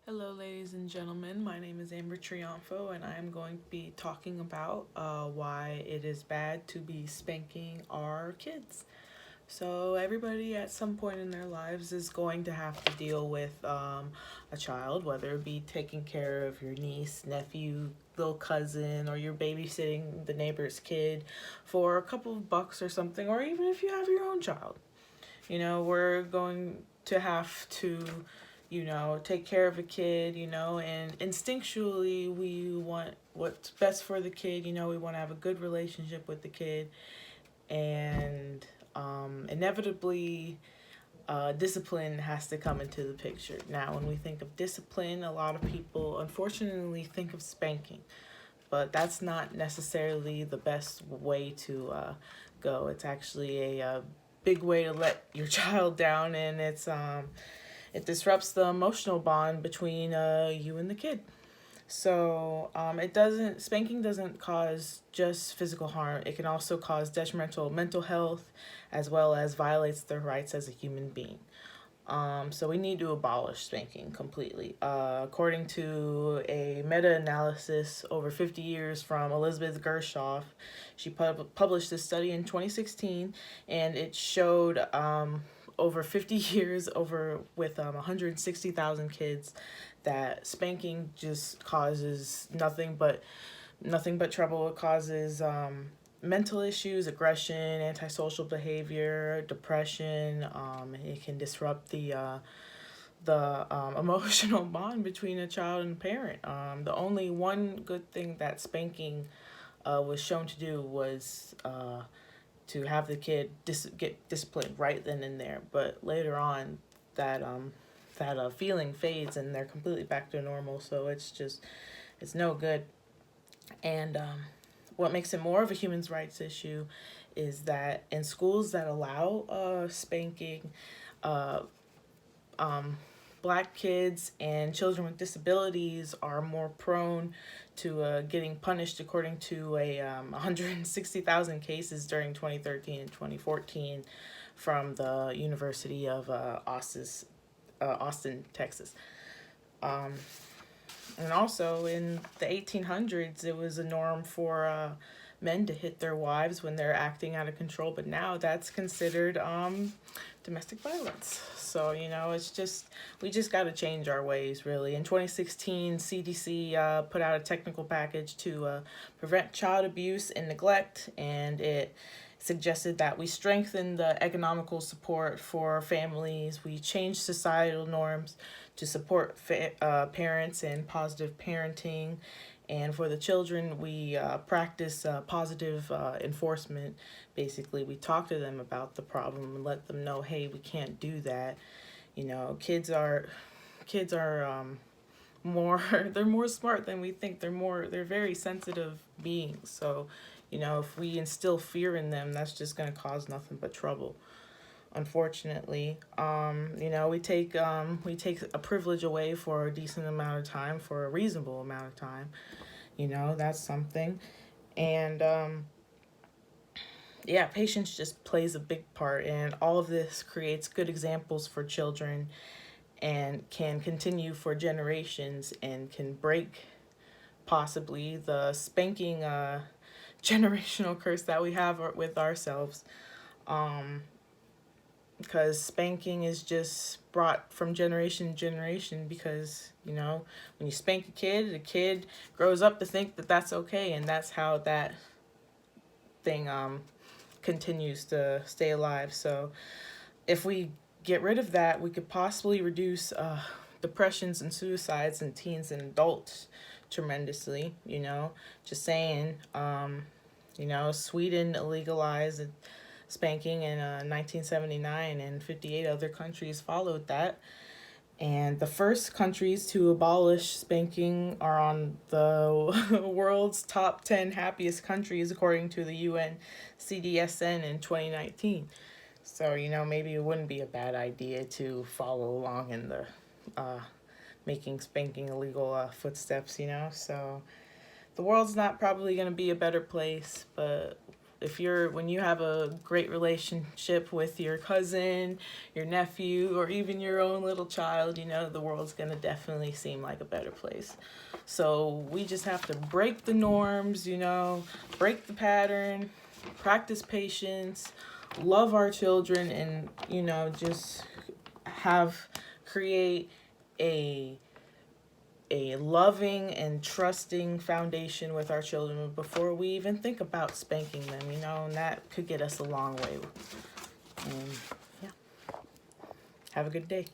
Hello, ladies and gentlemen. My name is Amber Triunfo, and I am going to be talking about why it is bad to be spanking our kids. So, everybody at some point in their lives is going to have to deal with a child, whether it be taking care of your niece, nephew, little cousin, or you're babysitting the neighbor's kid for a couple of bucks or something, or even if you have your own child. We're going to have to, take care of a kid, and instinctually we want what's best for the kid. We want to have a good relationship with the kid, and inevitably, discipline has to come into the picture. Now, when we think of discipline, a lot of people unfortunately think of spanking, but that's not necessarily the best way to go. It's actually a big way to let your child down, and it disrupts the emotional bond between you and the kid. So it doesn't spanking doesn't cause just physical harm. It can also cause detrimental mental health, as well as violates their rights as a human being. So we need to abolish spanking completely. According to a meta-analysis over 50 years from Elizabeth Gershoff, she published this study in 2016, and it showed over 50 years over with 160,000 kids that spanking just causes nothing but trouble. It causes mental issues, aggression, antisocial behavior, depression. It can disrupt the emotional bond between a child and parent. The only one good thing that spanking was shown to do was to have the kid get disciplined right then and there. But later on, that feeling fades and they're completely back to normal. So it's no good. And what makes it more of a human rights issue is that in schools that allow spanking, uh, um, black kids and children with disabilities are more prone to getting punished, according to 160,000 cases during 2013 and 2014 from the University of Austin, Texas. Um, and also in the 1800s, it was a norm for men to hit their wives when they're acting out of control, but now that's considered domestic violence. So, we just got to change our ways, really. In 2016, CDC put out a technical package to prevent child abuse and neglect, and it suggested that we strengthen the economical support for families, we change societal norms to support parents and positive parenting, and for the children, we practice positive enforcement. Basically, we talk to them about the problem and let them know, hey, we can't do that. Kids are more they're more smart than we think. They're very sensitive beings. So, if we instill fear in them, that's just going to cause nothing but trouble. Unfortunately, we take a privilege away for a decent amount of time, for a reasonable amount of time. That's something. And yeah, patience just plays a big part, and all of this creates good examples for children and can continue for generations and can break possibly the spanking generational curse that we have with ourselves. Um, because spanking is just brought from generation to generation, because when you spank a kid, the kid grows up to think that that's okay, and that's how that thing continues to stay alive. So if we get rid of that, we could possibly reduce depressions and suicides in teens and adults tremendously. Just saying. Sweden legalized spanking in 1979, and 58 other countries followed that. And the first countries to abolish spanking are on the world's top 10 happiest countries, according to the UN CDSN in 2019. So, maybe it wouldn't be a bad idea to follow along in the uh, making spanking illegal footsteps. So the world's not probably going to be a better place, but when you have a great relationship with your cousin, your nephew, or even your own little child, you know, the world's gonna definitely seem like a better place. So we just have to break the norms, you know, break the pattern, practice patience, love our children, and, you know, just create a loving and trusting foundation with our children before we even think about spanking them, you know, and that could get us a long way. And yeah, have a good day.